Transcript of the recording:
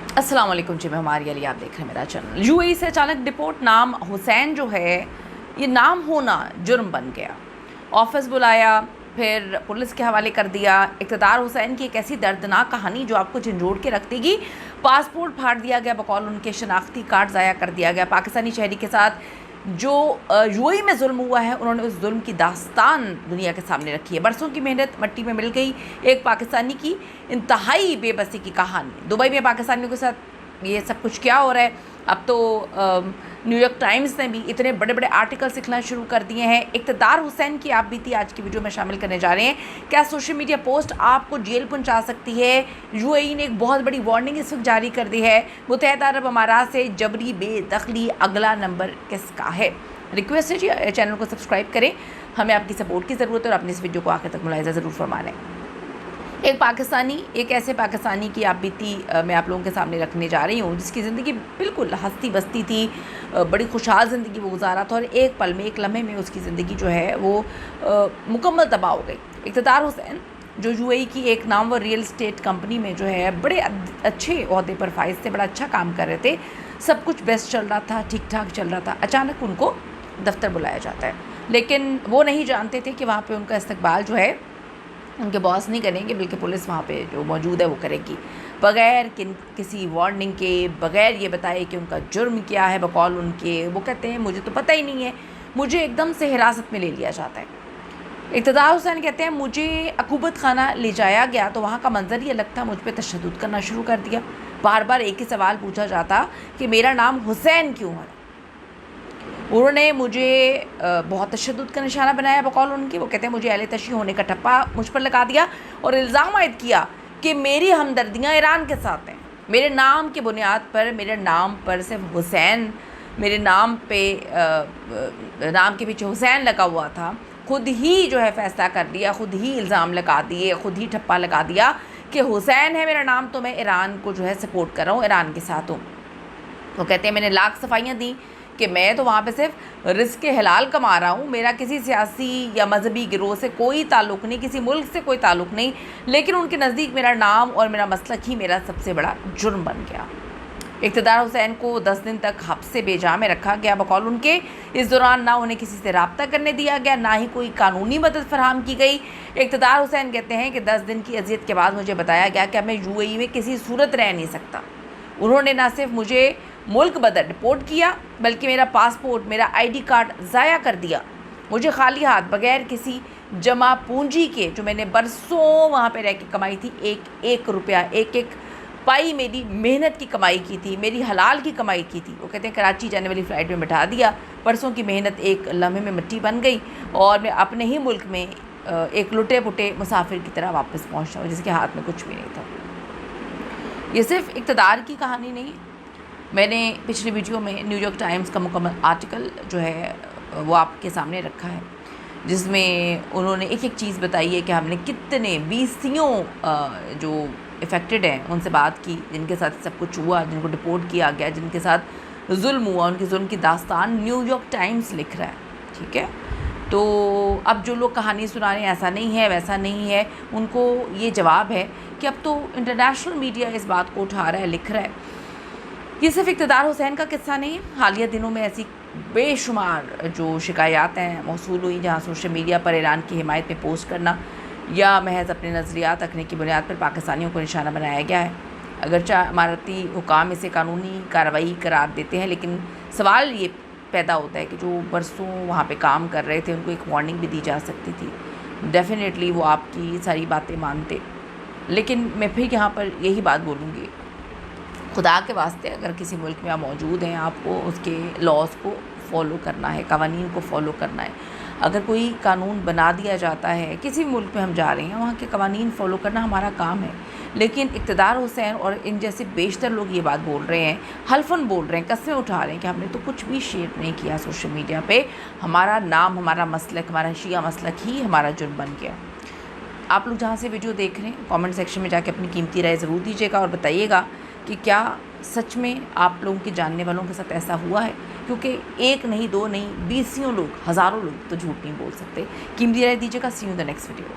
अस्सलाम वालेकुम जी, मैं हमारी अली, आप देख रहे हैं मेरा चैनल। यूएई से अचानक डिपोर्ट, नाम हुसैन जो है ये नाम होना जुर्म बन गया। ऑफिस बुलाया, फिर पुलिस के हवाले कर दिया। इक़्तिदार हुसैन की एक ऐसी दर्दनाक कहानी जो आपको झंझोड़ के रख देगी। पासपोर्ट फाड़ दिया गया, बकौल उनके शनाख्ती कार्ड ज़ाया कर दिया गया। पाकिस्तानी शहरी के साथ जो यूएई में जुल्म हुआ है, उन्होंने उस जुल्म की दास्तान दुनिया के सामने रखी है। बरसों की मेहनत मट्टी में मिल गई। एक पाकिस्तानी की इंतहाई बेबसी की कहानी। दुबई में पाकिस्तानियों के साथ ये सब कुछ क्या हो रहा है? अब तो न्यूयॉर्क टाइम्स ने भी इतने बड़े बड़े आर्टिकल्स लिखना शुरू कर दिए हैं। इक़्तिदार हुसैन की आप बीती आज की वीडियो में शामिल करने जा रहे हैं। क्या सोशल मीडिया पोस्ट आपको जेल पहुंचा सकती है? यूएई ने एक बहुत बड़ी वार्निंग इस वक्त जारी कर दी है। मुत्तहिदा अरब अमारात से जबरी बेदखली अगला नंबर किसका है? रिक्वेस्ट है जी, चैनल को सब्सक्राइब करें, हमें आपकी सपोर्ट की ज़रूरत है और अपनी इस वीडियो को आखिर तक मुलाहिज़ा ज़रूर फरमा लें। एक ऐसे पाकिस्तानी की आप बीती मैं आप लोगों के सामने रखने जा रही हूँ, जिसकी ज़िंदगी बिल्कुल हंसती बसती थी, बड़ी खुशहाल ज़िंदगी वो गुजारा था, और एक पल में, एक लम्हे में उसकी ज़िंदगी जो है वो मुकम्मल तबाह हो गई। इक़्तिदार हुसैन जो यूएई की एक नामवर रियल एस्टेट कंपनी में जो है बड़े अच्छे ओहदे पर फाइज थे, बड़ा अच्छा काम कर रहे थे, सब कुछ बेस्ट चल रहा था, ठीक ठाक चल रहा था। अचानक उनको दफ्तर बुलाया जाता है, लेकिन वो नहीं जानते थे कि वहाँ पर उनका इस्तकबाल जो है उनके बॉस नहीं करेंगे, बल्कि पुलिस वहाँ पे जो मौजूद है वो करेगी, बग़ैर किसी वार्निंग के, बग़ैर ये बताए कि उनका जुर्म क्या है। बकौल उनके वो कहते हैं मुझे तो पता ही नहीं है, मुझे एकदम से हिरासत में ले लिया जाता है। इक़्तिदार हुसैन कहते हैं मुझे अकूबत खाना ले जाया गया तो वहाँ का मंजर ही अलग था। मुझ पर तशद्दुद करना शुरू कर दिया। बार बार एक ही सवाल पूछा जाता कि मेरा नाम हुसैन क्यों है। उन्होंने मुझे बहुत तशद्दुद का निशाना बनाया। बकौल उनकी वो कहते हैं मुझे अहले तशी होने का ठप्पा मुझ पर लगा दिया और इल्ज़ाम आयद किया कि मेरी हमदर्दियाँ ईरान के साथ हैं। मेरे नाम की बुनियाद पर, मेरे नाम पर सिर्फ हुसैन, मेरे नाम पे नाम के पीछे हुसैन लगा हुआ था। खुद ही जो है फ़ैसला कर दिया, खुद ही इल्ज़ाम लगा दिए, खुद ही ठप्पा लगा दिया कि हुसैन है मेरा नाम, तो मैं ईरान को जो है सपोर्ट कर रहा हूँ, ईरान के साथ हूँ। वो कहते हैं मैंने लाख सफाइयाँ दी कि मैं तो वहाँ पे सिर्फ रिस्क हलाल कमा रहा हूँ, मेरा किसी सियासी या मजहबी गिरोह से कोई ताल्लुक़ नहीं, किसी मुल्क से कोई ताल्लुक़ नहीं, लेकिन उनके नज़दीक मेरा नाम और मेरा मसलक ही मेरा सबसे बड़ा जुर्म बन गया। इक़्तिदार हुसैन को 10 दिन तक हब्से बेजा में रखा गया। बकौल उनके इस दौरान ना उन्हें किसी से रब्ता करने दिया गया, ना ही कोई कानूनी मदद फराहम की गई। इक़्तिदार हुसैन कहते हैं कि 10 दिन की अजियत के बाद मुझे बताया गया कि अब मैं यूएई में किसी सूरत रह नहीं सकता। उन्होंने ना सिर्फ मुझे मुल्क बदर डिपोर्ट किया, बल्कि मेरा पासपोर्ट, मेरा आईडी कार्ड ज़ाया कर दिया। मुझे खाली हाथ, बग़ैर किसी जमा पूंजी के, जो मैंने बरसों वहाँ पे रह के कमाई थी, एक एक रुपया, एक एक पाई मेरी मेहनत की कमाई की थी, मेरी हलाल की कमाई की थी। वो कहते हैं कराची जाने वाली फ़्लाइट में बिठा दिया। बरसों की मेहनत एक लम्हे में मिट्टी बन गई और मैं अपने ही मुल्क में एक लुटे पुटे मुसाफिर की तरह वापस पहुँचा, जिसके हाथ में कुछ भी नहीं था। ये सिर्फ इक़्तिदार की कहानी नहीं है। मैंने पिछली वीडियो में न्यूयॉर्क टाइम्स का मुकम्मल आर्टिकल जो है वो आपके सामने रखा है, जिसमें उन्होंने एक एक चीज़ बताई है कि हमने कितने बीसियों जो इफ़ेक्टेड हैं उनसे बात की, जिनके साथ सब कुछ हुआ, जिनको डिपोर्ट किया गया, जिनके साथ जुल्म हुआ, उनके जुल्म की दास्तान न्यूयॉर्क टाइम्स लिख रहा है। ठीक है, तो अब जो लोग कहानी सुना रहे हैं ऐसा नहीं है, वैसा नहीं है, उनको ये जवाब है कि अब तो इंटरनेशनल मीडिया इस बात को उठा रहा है, लिख रहा है। ये सिर्फ इक़्तिदार हुसैन का किस्सा नहीं है। हालिया दिनों में ऐसी बेशुमार जो शिकायत हैं मौसूल हुई, जहाँ सोशल मीडिया पर ईरान की हिमायत में पोस्ट करना या महज अपने नज़रियात रखने की बुनियाद पर पाकिस्तानियों को निशाना बनाया गया है। अगरचे इमारती हुकाम इसे कानूनी कार्रवाई करार देते हैं, लेकिन सवाल ये पैदा होता है कि जो बरसों वहाँ पे काम कर रहे थे, उनको एक वार्निंग भी दी जा सकती थी। डेफिनेटली वो आपकी सारी बातें मानते, लेकिन मैं फिर यहाँ पर यही बात बोलूँगी, खुदा के वास्ते अगर किसी मुल्क में आप मौजूद हैं, आपको उसके लॉज़ को फॉलो करना है, कवानीन को फॉलो करना है। अगर कोई कानून बना दिया जाता है, किसी भी मुल्क में हम जा रहे हैं, वहाँ के कवानीन फॉलो करना हमारा काम है। लेकिन इक़्तिदार हुसैन और इन जैसे बेशतर लोग ये बात बोल रहे हैं, हल्फन बोल रहे हैं, कस्में उठा रहे हैं कि हमने तो कुछ भी शेयर नहीं किया सोशल मीडिया पे, हमारा नाम, हमारा मसलक, हमारा शिया मसलक ही हमारा जुर्म बन गया। आप लोग जहाँ से वीडियो देख रहे हैं, कमेंट सेक्शन में जाके अपनी कीमती राय ज़रूर दीजिएगा और बताइएगा कि क्या सच में आप लोगों के जानने वालों के साथ ऐसा हुआ है, क्योंकि एक नहीं, दो नहीं, बीसियों लोग, हज़ारों लोग तो झूठ नहीं बोल सकते। कीमती राय दीजिएगा। See you in the next video.